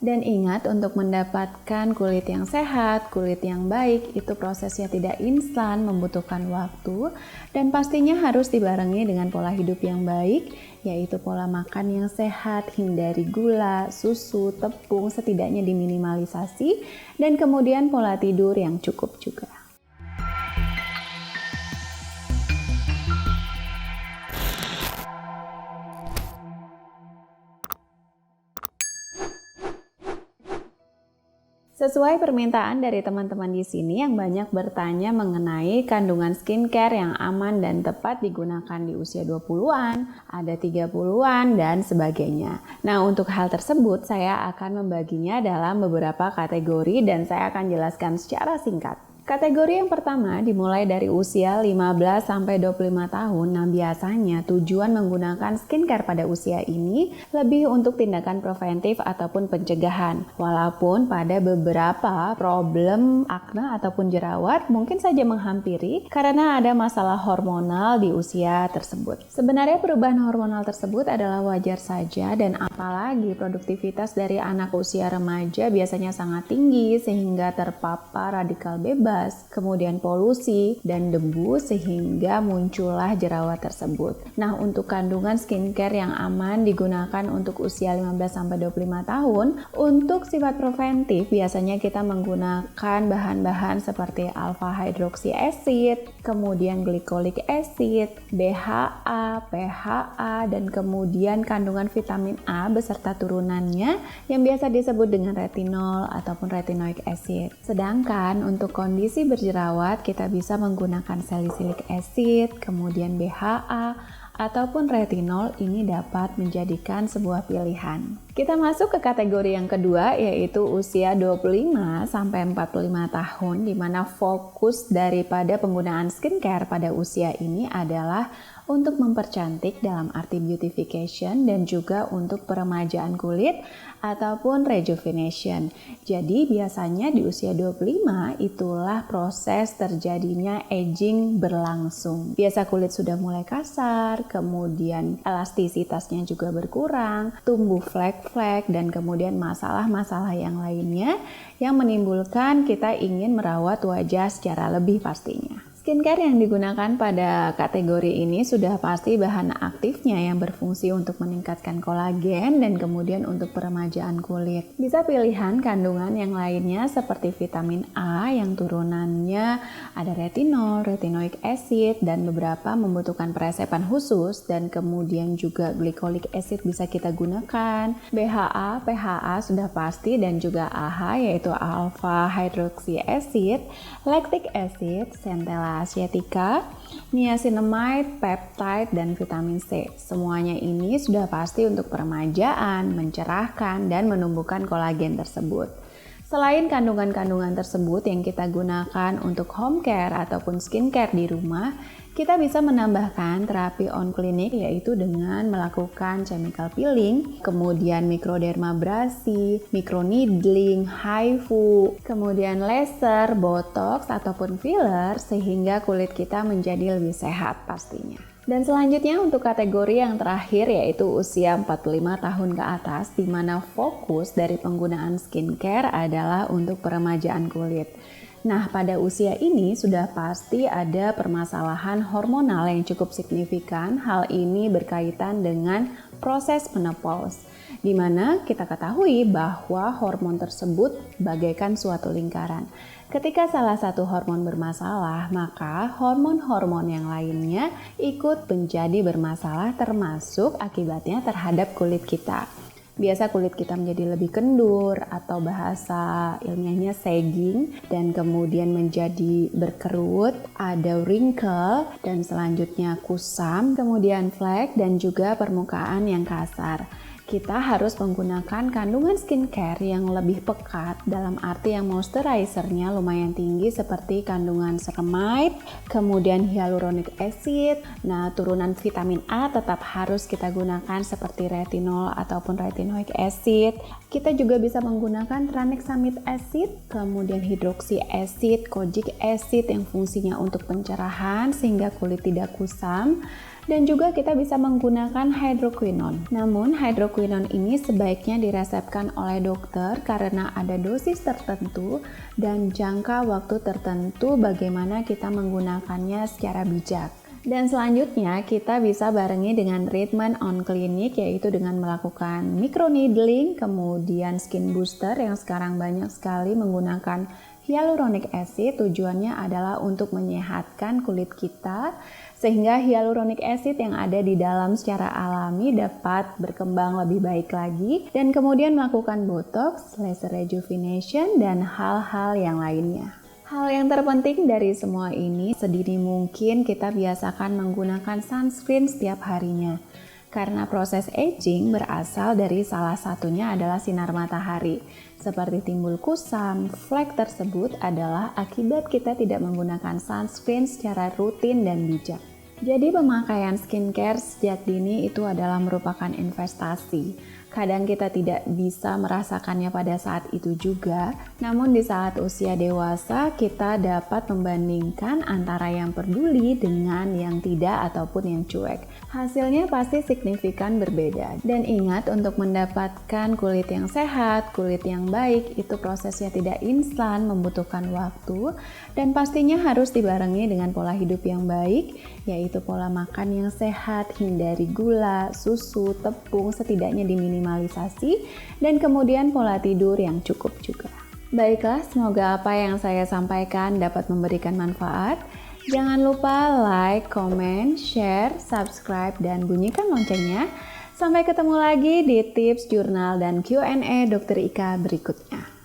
Dan ingat, untuk mendapatkan kulit yang sehat, kulit yang baik, itu prosesnya tidak instan, membutuhkan waktu, dan pastinya harus dibarengi dengan pola hidup yang baik, yaitu pola makan yang sehat, hindari gula, susu, tepung, setidaknya diminimalisasi, dan kemudian pola tidur yang cukup juga. Sesuai permintaan dari teman-teman di sini yang banyak bertanya mengenai kandungan skincare yang aman dan tepat digunakan di usia 20-an, ada 30-an, dan sebagainya. Nah, untuk hal tersebut saya akan membaginya dalam beberapa kategori dan saya akan jelaskan secara singkat. Kategori yang pertama dimulai dari usia 15 sampai 25 tahun. Nah, biasanya tujuan menggunakan skincare pada usia ini lebih untuk tindakan preventif ataupun pencegahan. Walaupun pada beberapa problem akne ataupun jerawat mungkin saja menghampiri karena ada masalah hormonal di usia tersebut. Sebenarnya perubahan hormonal tersebut adalah wajar saja, dan apalagi produktivitas dari anak usia remaja biasanya sangat tinggi sehingga terpapar radikal bebas, kemudian polusi dan debu sehingga muncullah jerawat tersebut. Nah, untuk kandungan skincare yang aman digunakan untuk usia 15-25 tahun, untuk sifat preventif biasanya kita menggunakan bahan-bahan seperti alpha hydroxy acid, kemudian glycolic acid, BHA, PHA, dan kemudian kandungan vitamin A beserta turunannya yang biasa disebut dengan retinol ataupun retinoic acid. Sedangkan untuk kondisi berjerawat kita bisa menggunakan salicylic acid, kemudian BHA, ataupun retinol. Ini dapat menjadikan sebuah pilihan. Kita masuk ke kategori yang kedua, yaitu usia 25 sampai 45 tahun, di mana fokus daripada penggunaan skincare pada usia ini adalah untuk mempercantik dalam arti beautification dan juga untuk peremajaan kulit ataupun rejuvenation. Jadi biasanya di usia 25 itulah proses terjadinya aging berlangsung. Biasa kulit sudah mulai kasar, kemudian elastisitasnya juga berkurang, tumbuh flek-flek, dan kemudian masalah-masalah yang lainnya yang menimbulkan kita ingin merawat wajah secara lebih pastinya. Skincare yang digunakan pada kategori ini sudah pasti bahan aktifnya yang berfungsi untuk meningkatkan kolagen dan kemudian untuk peremajaan kulit. Bisa pilihan kandungan yang lainnya seperti vitamin A yang turunannya ada retinol, retinoic acid, dan beberapa membutuhkan peresepan khusus, dan kemudian juga glycolic acid bisa kita gunakan. BHA, PHA sudah pasti, dan juga AHA yaitu alpha hydroxy acid, lactic acid, centella asiatica, niacinamide, peptide, dan vitamin C. Semuanya ini sudah pasti untuk peremajaan, mencerahkan, dan menumbuhkan kolagen tersebut. Selain kandungan-kandungan tersebut yang kita gunakan untuk home care ataupun skincare di rumah, kita bisa menambahkan terapi on klinik, yaitu dengan melakukan chemical peeling, kemudian microdermabrasi, microneedling, HIFU, kemudian laser, botox, ataupun filler, sehingga kulit kita menjadi lebih sehat pastinya. Dan selanjutnya untuk kategori yang terakhir, yaitu usia 45 tahun ke atas, di mana fokus dari penggunaan skincare adalah untuk peremajaan kulit. Nah, pada usia ini sudah pasti ada permasalahan hormonal yang cukup signifikan. Hal ini berkaitan dengan proses menopause, di mana kita ketahui bahwa hormon tersebut bagaikan suatu lingkaran. Ketika salah satu hormon bermasalah, maka hormon-hormon yang lainnya ikut menjadi bermasalah, termasuk akibatnya terhadap kulit kita. Biasa kulit kita menjadi lebih kendur atau bahasa ilmiahnya sagging, dan kemudian menjadi berkerut, ada wrinkle, dan selanjutnya kusam, kemudian flek, dan juga permukaan yang kasar. Kita harus menggunakan kandungan skincare yang lebih pekat, dalam arti yang moisturizernya lumayan tinggi seperti kandungan ceramide, kemudian hyaluronic acid. Nah, turunan vitamin A tetap harus kita gunakan seperti retinol ataupun retinoic acid. Kita juga bisa menggunakan tranexamic acid, kemudian hidroksi acid, kojic acid yang fungsinya untuk pencerahan sehingga kulit tidak kusam. Dan juga kita bisa menggunakan hydroquinone. Namun hydroquinone ini sebaiknya diresepkan oleh dokter karena ada dosis tertentu dan jangka waktu tertentu bagaimana kita menggunakannya secara bijak. Dan selanjutnya kita bisa barengi dengan treatment on klinik, yaitu dengan melakukan microneedling, kemudian skin booster yang sekarang banyak sekali menggunakan hyaluronic acid. Tujuannya adalah untuk menyehatkan kulit kita sehingga hyaluronic acid yang ada di dalam secara alami dapat berkembang lebih baik lagi, dan kemudian melakukan botox, laser rejuvenation, dan hal-hal yang lainnya. Hal yang terpenting dari semua ini, sedini mungkin kita biasakan menggunakan sunscreen setiap harinya. Karena proses aging berasal dari salah satunya adalah sinar matahari. Seperti timbul kusam, flek tersebut adalah akibat kita tidak menggunakan sunscreen secara rutin dan bijak. Jadi pemakaian skincare sejak dini itu adalah merupakan investasi. Kadang kita tidak bisa merasakannya pada saat itu juga, namun di saat usia dewasa kita dapat membandingkan antara yang peduli dengan yang tidak ataupun yang cuek. Hasilnya pasti signifikan berbeda. Dan ingat, untuk mendapatkan kulit yang sehat, kulit yang baik, itu prosesnya tidak instan, membutuhkan waktu, dan pastinya harus dibarengi dengan pola hidup yang baik, yaitu pola makan yang sehat, hindari gula, susu, tepung, setidaknya diminimalisasi, dan kemudian pola tidur yang cukup juga. Baiklah, semoga apa yang saya sampaikan dapat memberikan manfaat. Jangan lupa like, comment, share, subscribe, dan bunyikan loncengnya. Sampai ketemu lagi di tips, jurnal, dan Q&A Dr. Ika berikutnya.